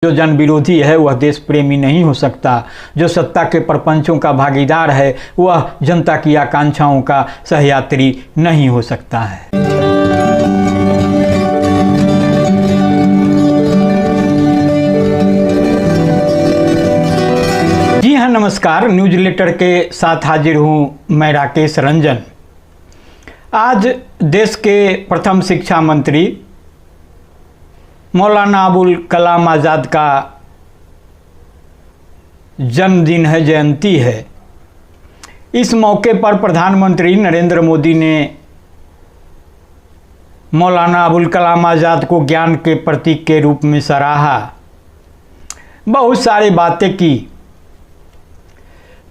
जो जन विरोधी है वह देश प्रेमी नहीं हो सकता। जो सत्ता के प्रपंचों का भागीदार है वह जनता की आकांक्षाओं का सहयात्री नहीं हो सकता है। जी हाँ, नमस्कार। न्यूज लेटर के साथ हाजिर हूँ मैं राकेश रंजन। आज देश के प्रथम शिक्षा मंत्री मौलाना अबुल कलाम आज़ाद का जन्मदिन है, जयंती है। इस मौके पर प्रधानमंत्री नरेंद्र मोदी ने मौलाना अबुल कलाम आज़ाद को ज्ञान के प्रतीक के रूप में सराहा, बहुत सारी बातें की।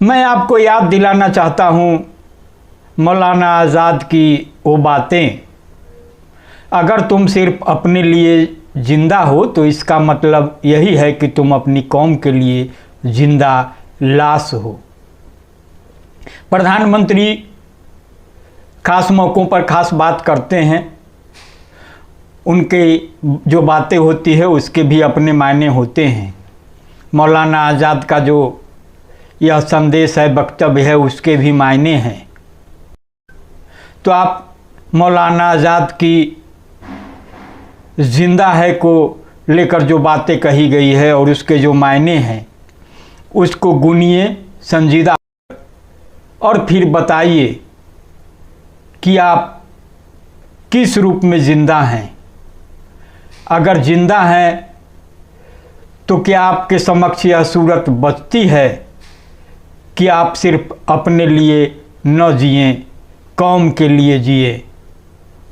मैं आपको याद दिलाना चाहता हूँ मौलाना आज़ाद की वो बातें। अगर तुम सिर्फ अपने लिए जिंदा हो तो इसका मतलब यही है कि तुम अपनी कौम के लिए जिंदा लाश हो। प्रधानमंत्री खास मौक़ों पर खास बात करते हैं। उनके जो बातें होती है उसके भी अपने मायने होते हैं। मौलाना आज़ाद का जो यह संदेश है, वक्तव्य है, उसके भी मायने हैं। तो आप मौलाना आज़ाद की जिंदा है को लेकर जो बातें कही गई है और उसके जो मायने हैं उसको गुनिए, संजीदा और फिर बताइए कि आप किस रूप में जिंदा हैं। अगर जिंदा हैं तो क्या आपके समक्ष यह सूरत बचती है कि आप सिर्फ अपने लिए न जिए, कौम के लिए जिए।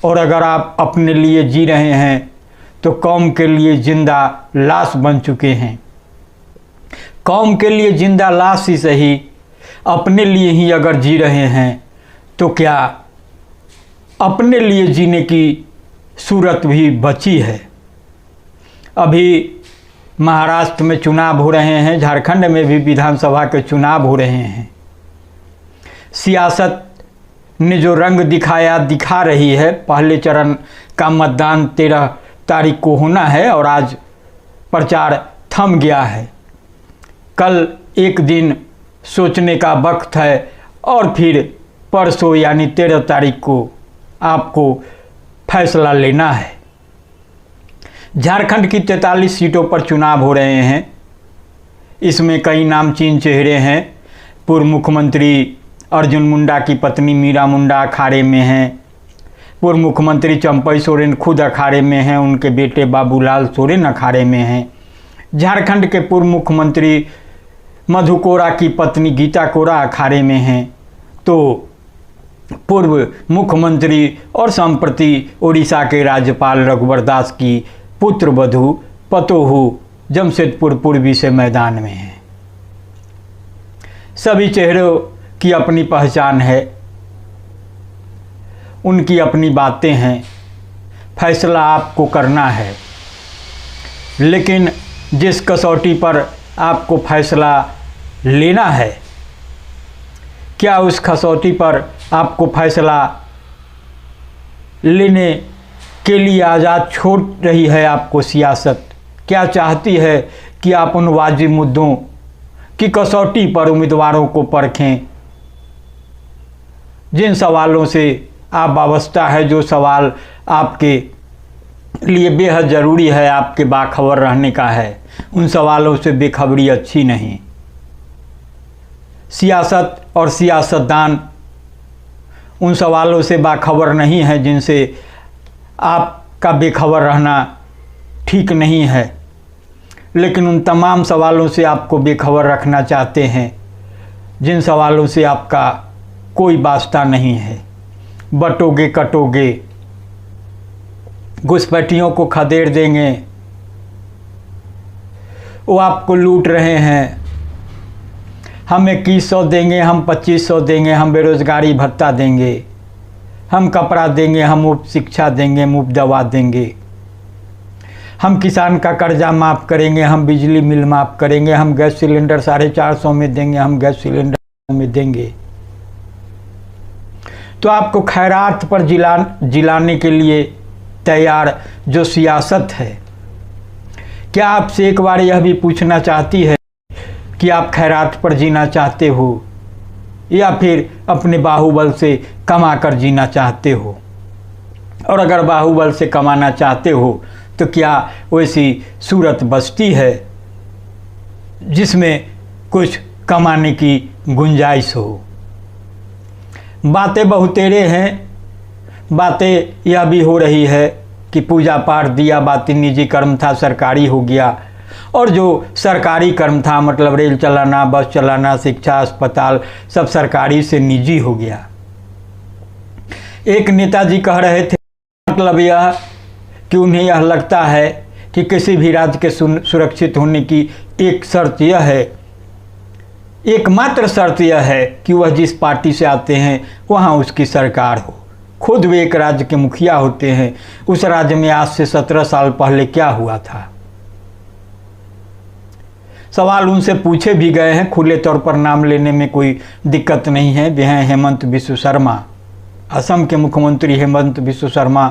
और अगर आप अपने लिए जी रहे हैं तो कौम के लिए जिंदा लाश बन चुके हैं। कौम के लिए जिंदा लाश ही सही, अपने लिए ही अगर जी रहे हैं तो क्या अपने लिए जीने की सूरत भी बची है। अभी महाराष्ट्र में चुनाव हो रहे हैं, झारखंड में भी विधानसभा के चुनाव हो रहे हैं। सियासत ने जो रंग दिखा रही है। पहले चरण का मतदान 13 तारीख को होना है और आज प्रचार थम गया है। कल एक दिन सोचने का वक्त है और फिर परसों यानी 13 तारीख को आपको फैसला लेना है। झारखंड की 43 सीटों पर चुनाव हो रहे हैं। इसमें कई नामचीन चेहरे हैं। पूर्व मुख्यमंत्री अर्जुन मुंडा की पत्नी मीरा मुंडा अखाड़े में हैं। पूर्व मुख्यमंत्री चंपई सोरेन खुद अखाड़े में हैं। उनके बेटे बाबूलाल सोरेन अखाड़े में हैं। झारखंड के पूर्व मुख्यमंत्री मधु कोड़ा की पत्नी गीता कोड़ा अखाड़े में हैं। तो पूर्व मुख्यमंत्री और संप्रति ओडिशा के राज्यपाल रघुवर दास की पुत्र वधू पतोहू जमशेदपुर पूर्वी से मैदान में हैं। सभी चेहरों की अपनी पहचान है, उनकी अपनी बातें हैं। फैसला आपको करना है, लेकिन जिस कसौटी पर आपको फैसला लेना है, क्या उस कसौटी पर आपको फैसला लेने के लिए आज़ाद छोड़ रही है आपको सियासत? क्या चाहती है कि आप उन वाजिब मुद्दों की कसौटी पर उम्मीदवारों को परखें जिन सवालों से आप वाबस्ता है, जो सवाल आपके लिए बेहद ज़रूरी है, आपके बाखबर रहने का है, उन सवालों से बेखबरी अच्छी नहीं। सियासत और सियासतदान उन सवालों से बाखबर नहीं है जिनसे आपका बेखबर रहना ठीक नहीं है, लेकिन उन तमाम सवालों से आपको बेखबर रखना चाहते हैं जिन सवालों से आपका कोई वास्ता नहीं है। बटोगे कटोगे, घुसपैठियों को खदेड़ देंगे, वो आपको लूट रहे हैं। हम 2100 देंगे, हम 2500 देंगे, हम बेरोजगारी भत्ता देंगे, हम कपड़ा देंगे, हम मुफ्त शिक्षा देंगे, मुफ्त दवा देंगे, हम किसान का कर्जा माफ़ करेंगे, हम बिजली बिल माफ़ करेंगे, हम गैस सिलेंडर 450 में देंगे, हम गैस सिलेंडर में देंगे। तो आपको खैरात पर जिलाने के लिए तैयार जो सियासत है, क्या आपसे एक बार यह भी पूछना चाहती है कि आप खैरात पर जीना चाहते हो या फिर अपने बाहुबल से कमा कर जीना चाहते हो? और अगर बाहुबल से कमाना चाहते हो तो क्या वैसी सूरत बसती है जिसमें कुछ कमाने की गुंजाइश हो? बातें बहुतेरे हैं। बातें यह भी हो रही है कि पूजा पाठ दिया बाती निजी कर्म था सरकारी हो गया, और जो सरकारी कर्म था मतलब रेल चलाना, बस चलाना, शिक्षा, अस्पताल, सब सरकारी से निजी हो गया। एक नेताजी कह रहे थे मतलब यह कि उन्हें यह लगता है कि किसी भी राज्य के सुरक्षित होने की एक शर्त यह है, एकमात्र शर्त यह है कि वह जिस पार्टी से आते हैं वहाँ उसकी सरकार हो। खुद वे एक राज्य के मुखिया होते हैं। उस राज्य में आज से 17 साल पहले क्या हुआ था? सवाल उनसे पूछे भी गए हैं, खुले तौर पर नाम लेने में कोई दिक्कत नहीं है। वे हैं हेमंत बिस्व शर्मा, असम के मुख्यमंत्री हेमंत बिस्व शर्मा।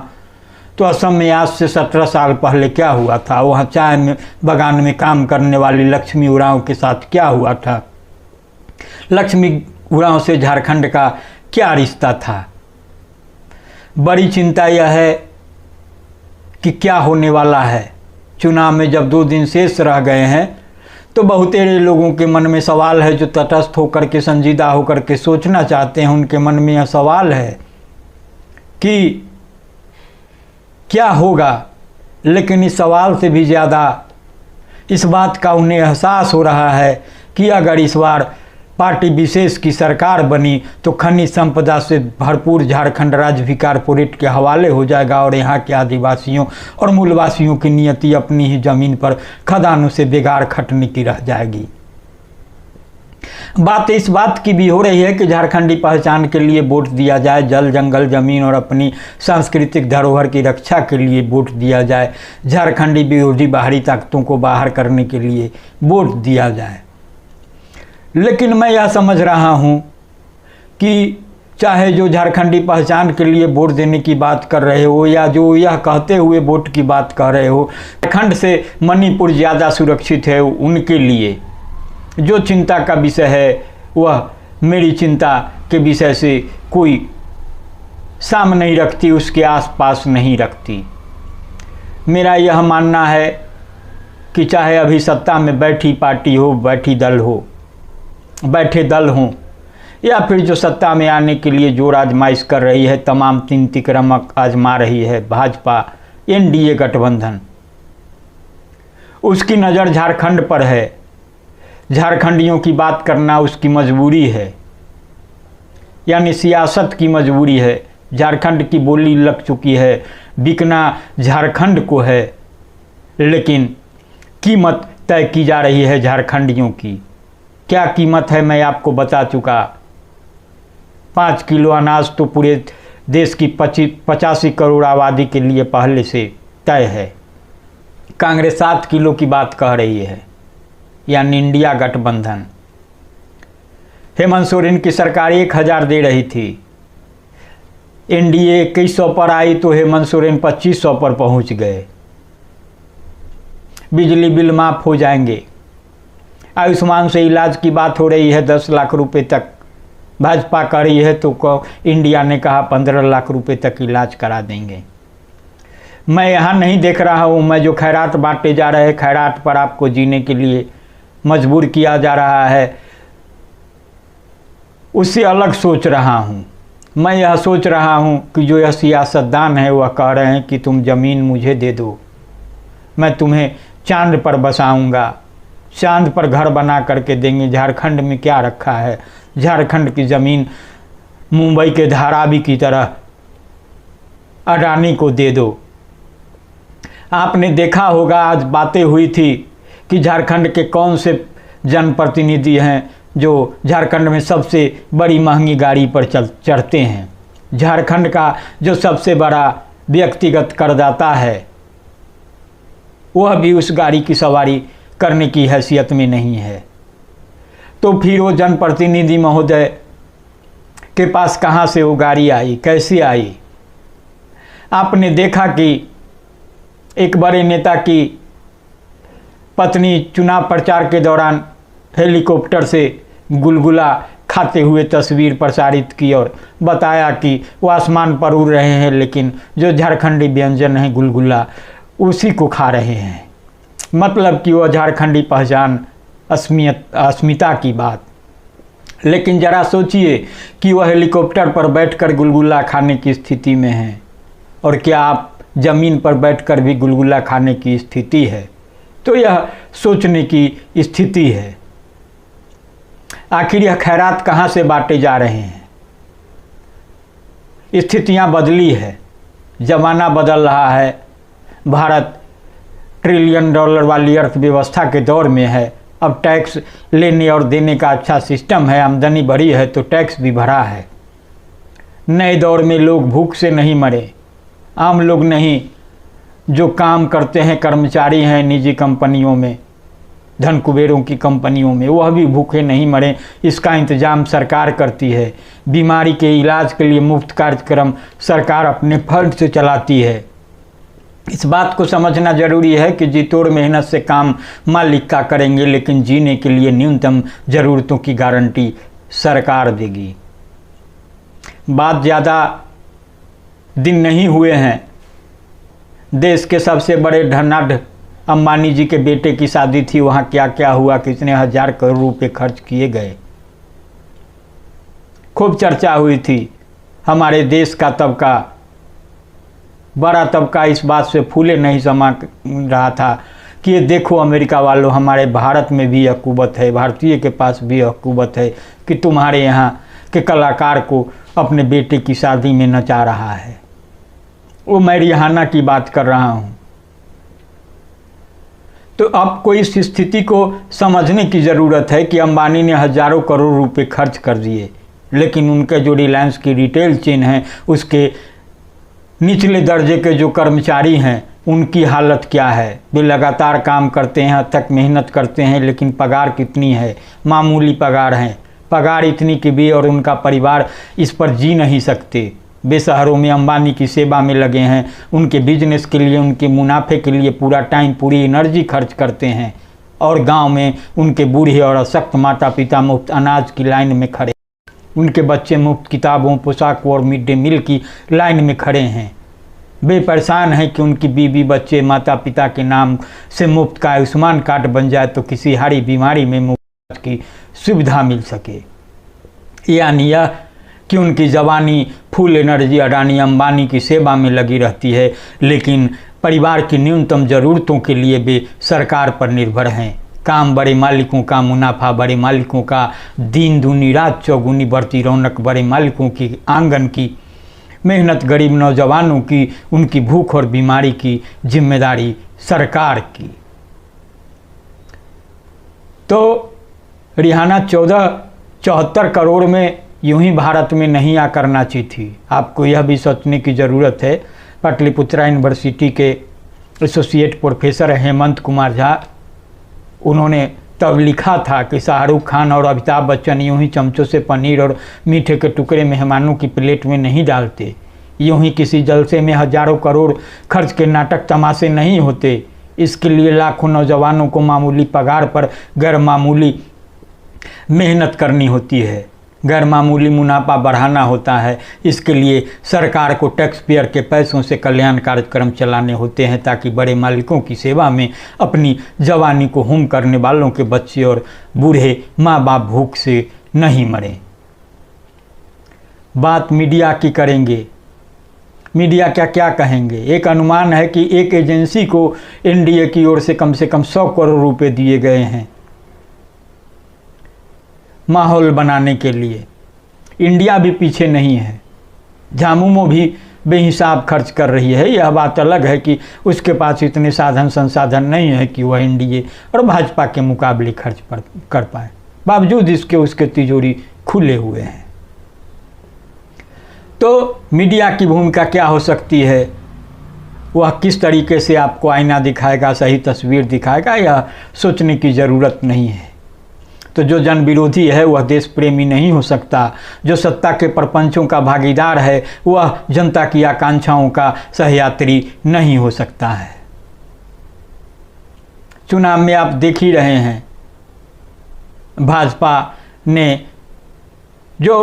तो असम में आज से 17 साल पहले क्या हुआ था? वहाँ चाय में बागान में काम करने वाली लक्ष्मी उरांव के साथ क्या हुआ था? लक्ष्मी उरांव से झारखंड का क्या रिश्ता था? बड़ी चिंता यह है कि क्या होने वाला है। चुनाव में जब 2 दिन शेष रह गए हैं तो बहुतेरे लोगों के मन में सवाल है, जो तटस्थ होकर के, संजीदा होकर के सोचना चाहते हैं, उनके मन में यह सवाल है कि क्या होगा। लेकिन इस सवाल से भी ज़्यादा इस बात का उन्हें एहसास हो रहा है कि अगर इस बार पार्टी विशेष की सरकार बनी तो खनिज संपदा से भरपूर झारखंड राज्य भी कारपोरेट के हवाले हो जाएगा और यहाँ के आदिवासियों और मूलवासियों की नियति अपनी ही जमीन पर खदानों से बेगार खटने की रह जाएगी। बात इस बात की भी हो रही है कि झारखंडी पहचान के लिए वोट दिया जाए, जल जंगल जमीन और अपनी सांस्कृतिक धरोहर की रक्षा के लिए वोट दिया जाए, झारखंडी विरोधी बाहरी ताकतों को बाहर करने के लिए वोट दिया जाए। लेकिन मैं यह समझ रहा हूँ कि चाहे जो झारखंडी पहचान के लिए वोट देने की बात कर रहे हो या जो यह कहते हुए वोट की बात कह रहे हो, झारखंड से मणिपुर ज़्यादा सुरक्षित है, उनके लिए जो चिंता का विषय है वह मेरी चिंता के विषय से कोई साम नहीं रखती, उसके आसपास नहीं रखती। मेरा यह मानना है कि चाहे अभी सत्ता में बैठी पार्टी हो, बैठे दल हों या फिर जो सत्ता में आने के लिए जो आजमाइश कर रही है, तमाम 3 तिकरम आजमा रही है भाजपा एनडीए गठबंधन, उसकी नज़र झारखंड पर है। झारखंडियों की बात करना उसकी मजबूरी है, यानी सियासत की मजबूरी है। झारखंड की बोली लग चुकी है, बिकना झारखंड को है, लेकिन कीमत तय की जा रही है झारखंडियों की। क्या कीमत है मैं आपको बता चुका। 5 किलो अनाज तो पूरे देश की 85 करोड़ आबादी के लिए पहले से तय है। कांग्रेस 7 किलो की बात कह रही है, यानी इंडिया गठबंधन। हेमंत सोरेन की सरकार 1000 दे रही थी, एनडीए 2100 पर आई तो हेमंत सोरेन 2500 पर पहुंच गए। बिजली बिल माफ़ हो जाएंगे। आयुष्मान से इलाज की बात हो रही है 10 लाख रुपए तक, भाजपा कर रही है तो इंडिया ने कहा 15 लाख रुपए तक इलाज करा देंगे। मैं यहाँ नहीं देख रहा हूँ, मैं जो खैरात बांटे जा रहे हैं, खैरात पर आपको जीने के लिए मजबूर किया जा रहा है, उससे अलग सोच रहा हूँ। मैं यह सोच रहा हूँ कि जो यह सियासतदान है वह कह रहे हैं कि तुम ज़मीन मुझे दे दो, मैं तुम्हें चांद पर बसाऊंगा, चांद पर घर बना करके देंगे। झारखंड में क्या रखा है? झारखंड की ज़मीन मुंबई के धारावी की तरह अडानी को दे दो। आपने देखा होगा आज बातें हुई थी कि झारखंड के कौन से जनप्रतिनिधि हैं जो झारखंड में सबसे बड़ी महंगी गाड़ी पर चढ़ते हैं। झारखंड का जो सबसे बड़ा व्यक्तिगत करदाता है वह भी उस गाड़ी की सवारी करने की हैसियत में नहीं है। तो फिर वो जनप्रतिनिधि महोदय के पास कहाँ से वो गाड़ी आई, कैसे आई? आपने देखा कि एक बड़े नेता की पत्नी चुनाव प्रचार के दौरान हेलीकॉप्टर से गुलगुला खाते हुए तस्वीर प्रसारित की और बताया कि वो आसमान पर उड़ रहे हैं, लेकिन जो झारखंडी व्यंजन है गुलगुला उसी को खा रहे हैं। मतलब कि वह झारखंडी पहचान, अस्मिता की बात। लेकिन ज़रा सोचिए कि वह हेलीकॉप्टर पर बैठकर गुलगुला खाने की स्थिति में हैं, और क्या आप ज़मीन पर बैठकर भी गुलगुला खाने की स्थिति है? तो यह सोचने की स्थिति है। आखिर यह खैरात कहाँ से बांटे जा रहे हैं? स्थितियाँ बदली है, ज़माना बदल रहा है। भारत $1 ट्रिलियन वाली अर्थव्यवस्था के दौर में है। अब टैक्स लेने और देने का अच्छा सिस्टम है, आमदनी बढ़ी है तो टैक्स भी भरा है। नए दौर में लोग भूख से नहीं मरे, आम लोग नहीं, जो काम करते हैं, कर्मचारी हैं निजी कंपनियों में, धन कुबेरों की कंपनियों में, वह भी भूखे नहीं मरे। इसका इंतजाम सरकार करती है। बीमारी के इलाज के लिए मुफ्त कार्यक्रम सरकार अपने फंड से चलाती है। इस बात को समझना जरूरी है कि जी तोड़ मेहनत से काम मालिक का करेंगे, लेकिन जीने के लिए न्यूनतम ज़रूरतों की गारंटी सरकार देगी। बात ज़्यादा दिन नहीं हुए हैं, देश के सबसे बड़े धनाढ्य अंबानी जी के बेटे की शादी थी। वहाँ क्या क्या हुआ, कितने हजार करोड़ रुपए खर्च किए गए, खूब चर्चा हुई थी। हमारे देश का तबका, बड़ा तबका इस बात से फूले नहीं समा रहा था कि ये देखो अमेरिका वालों, हमारे भारत में भी यह कुवत है, भारतीय के पास भी यह कुवत है कि तुम्हारे यहाँ के कलाकार को अपने बेटे की शादी में नचा रहा है। वो मैं रिहाना की बात कर रहा हूँ। तो आपको इस स्थिति को समझने की ज़रूरत है कि अंबानी ने हजारों करोड़ रुपए खर्च कर दिए, लेकिन उनके जो रिलायंस की रिटेल चेन है, उसके निचले दर्जे के जो कर्मचारी हैं, उनकी हालत क्या है? वे लगातार काम करते हैं, अथक मेहनत करते हैं, लेकिन पगार कितनी है? मामूली पगार है। पगार इतनी कि वे और उनका परिवार इस पर जी नहीं सकते। वे शहरों में अंबानी की सेवा में लगे हैं, उनके बिजनेस के लिए, उनके मुनाफे के लिए पूरा टाइम, पूरी एनर्जी खर्च करते हैं, और गांव में उनके बूढ़े और अशक्त माता पिता मुफ्त अनाज की लाइन में खड़े, उनके बच्चे मुफ्त किताबों, पोशाकों और मिड डे मील की लाइन में खड़े हैं। वे परेशान हैं कि उनकी बीवी, बच्चे, माता पिता के नाम से मुफ्त का आयुष्मान कार्ड बन जाए तो किसी हारी बीमारी में मुफ्त की सुविधा मिल सके। यानी यह कि उनकी जवानी फुल एनर्जी अडानी अंबानी की सेवा में लगी रहती है, लेकिन परिवार की न्यूनतम ज़रूरतों के लिए वे सरकार पर निर्भर हैं। काम बड़े मालिकों का, मुनाफा बड़े मालिकों का, दिन दूनी रात चौगुनी बढ़ती रौनक बड़े मालिकों की, आंगन की मेहनत गरीब नौजवानों की, उनकी भूख और बीमारी की जिम्मेदारी सरकार की। तो रिहाना 74 करोड़ में यूं ही भारत में नहीं आ करना चाहिए थी। आपको यह भी सोचने की ज़रूरत है। पाटलिपुत्रा यूनिवर्सिटी के एसोसिएट प्रोफेसर हेमंत कुमार झा, उन्होंने तब लिखा था कि शाहरुख खान और अमिताभ बच्चन यूं ही चमचों से पनीर और मीठे के टुकड़े मेहमानों की प्लेट में नहीं डालते। यूं ही किसी जलसे में हजारों करोड़ खर्च के नाटक तमाशे नहीं होते। इसके लिए लाखों नौजवानों को मामूली पगार पर गैर मामूली मेहनत करनी होती है, गैर मामूली मुनाफा बढ़ाना होता है। इसके लिए सरकार को टैक्स पेयर के पैसों से कल्याण कार्यक्रम चलाने होते हैं, ताकि बड़े मालिकों की सेवा में अपनी जवानी को हुम करने वालों के बच्चे और बूढ़े माँ बाप भूख से नहीं मरें। बात मीडिया की करेंगे। मीडिया क्या क्या कहेंगे? एक अनुमान है कि एक एजेंसी को एनडीए की ओर से कम 100 करोड़ रुपए दिए गए हैं माहौल बनाने के लिए। इंडिया भी पीछे नहीं है, झामुमो भी बेहिसाब खर्च कर रही है। यह बात अलग है कि उसके पास इतने साधन संसाधन नहीं है कि वह एनडीए और भाजपा के मुकाबले खर्च कर पाए, बावजूद इसके उसके तिजोरी खुले हुए हैं। तो मीडिया की भूमिका क्या हो सकती है? वह किस तरीके से आपको आईना दिखाएगा, सही तस्वीर दिखाएगा, यह सोचने की ज़रूरत नहीं है। तो जो जन विरोधी है वह देश प्रेमी नहीं हो सकता। जो सत्ता के प्रपंचों का भागीदार है वह जनता की आकांक्षाओं का सहयात्री नहीं हो सकता है। चुनाव में आप देख ही रहे हैं, भाजपा ने जो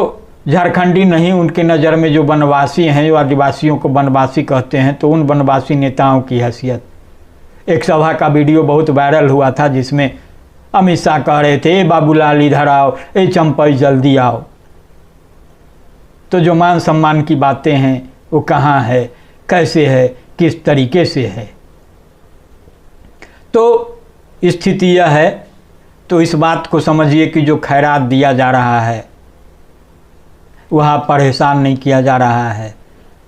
झारखंडी नहीं, उनके नज़र में जो वनवासी हैं, जो आदिवासियों को वनवासी कहते हैं, तो उन वनवासी नेताओं की हैसियत, एक सभा का वीडियो बहुत वायरल हुआ था जिसमें अमित शाह कह रहे थे, ए बाबूलाल इधर आओ, ए चंपई जल्दी आओ। तो जो मान सम्मान की बातें हैं वो कहाँ है, कैसे है, किस तरीके से है। तो स्थिति यह है, तो इस बात को समझिए कि जो खैरात दिया जा रहा है वह परेशान नहीं किया जा रहा है,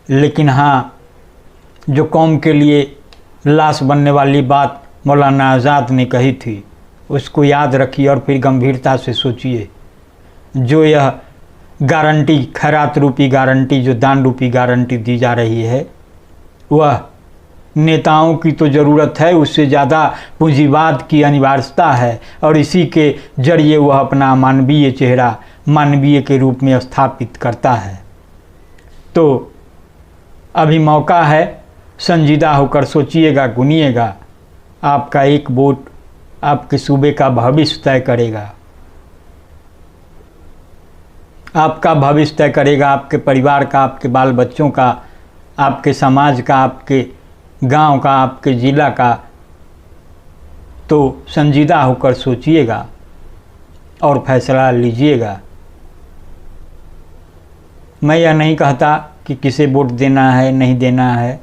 लेकिन हाँ, जो कौम के लिए लाश बनने वाली बात मौलाना आज़ाद ने कही थी उसको याद रखिए और फिर गंभीरता से सोचिए। जो यह गारंटी, खैरात रूपी गारंटी, जो दान रूपी गारंटी दी जा रही है, वह नेताओं की तो ज़रूरत है, उससे ज़्यादा पूंजीवाद की अनिवार्यता है और इसी के जरिए वह अपना मानवीय चेहरा मानवीय के रूप में स्थापित करता है। तो अभी मौका है, संजीदा होकर सोचिएगा, गुनिएगा। आपका एक वोट आपके सूबे का भविष्य तय करेगा, आपका भविष्य तय करेगा, आपके परिवार का, आपके बाल बच्चों का, आपके समाज का, आपके गांव का, आपके ज़िला का। तो संजीदा होकर सोचिएगा और फैसला लीजिएगा। मैं यह नहीं कहता कि किसे वोट देना है, नहीं देना है,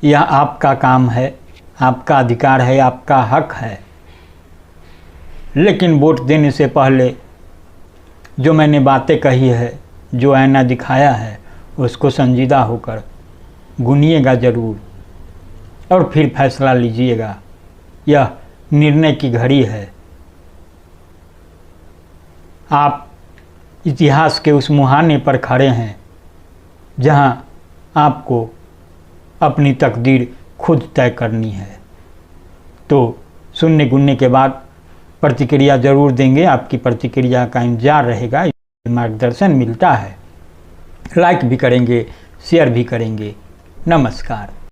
यह आपका काम है, आपका अधिकार है, आपका हक है। लेकिन वोट देने से पहले जो मैंने बातें कही है, जो आईना दिखाया है, उसको संजीदा होकर गुनिएगा ज़रूर और फिर फैसला लीजिएगा। यह निर्णय की घड़ी है। आप इतिहास के उस मुहाने पर खड़े हैं जहां आपको अपनी तकदीर खुद तय करनी है। तो सुनने गुनने के बाद प्रतिक्रिया ज़रूर देंगे, आपकी प्रतिक्रिया का इंतजार रहेगा। मार्गदर्शन मिलता है, लाइक भी करेंगे, शेयर भी करेंगे। नमस्कार।